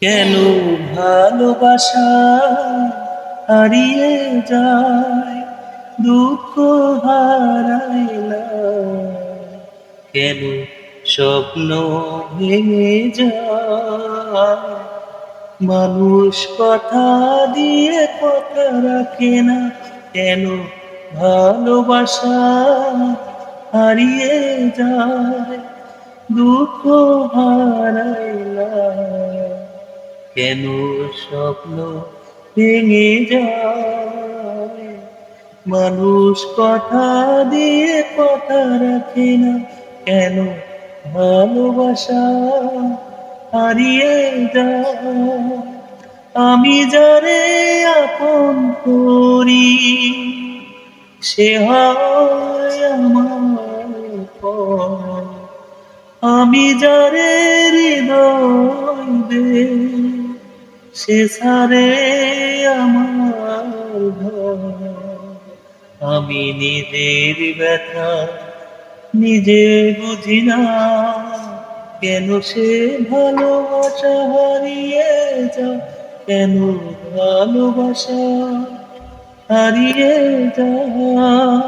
কেন ভালোবাসা হারিয়ে যায়, দুঃখ হারায় না? কেন স্বপ্ন ভেঙে যায়? মানুষ কথা দিয়ে কথা রাখে না। কেন ভালোবাসা হারিয়ে যায়, দুঃখ হারায় না? কেন স্বপ্ন ভেঙে যায়? মানুষ কথা দিয়ে কথা রাখে না। কেন ভালোবাসা হারিয়ে যায়? আমি যারে আপন করি, সে হয় আমার পর। আমি যারে হৃদয় দে, সে ছাড়ে আমার ঘর। আমি নিজের ব্যথা নিজে বুঝি না, কেন সে ভালোবাসা হারিয়ে যায়? কেন ভালোবাসা হারিয়ে যায়?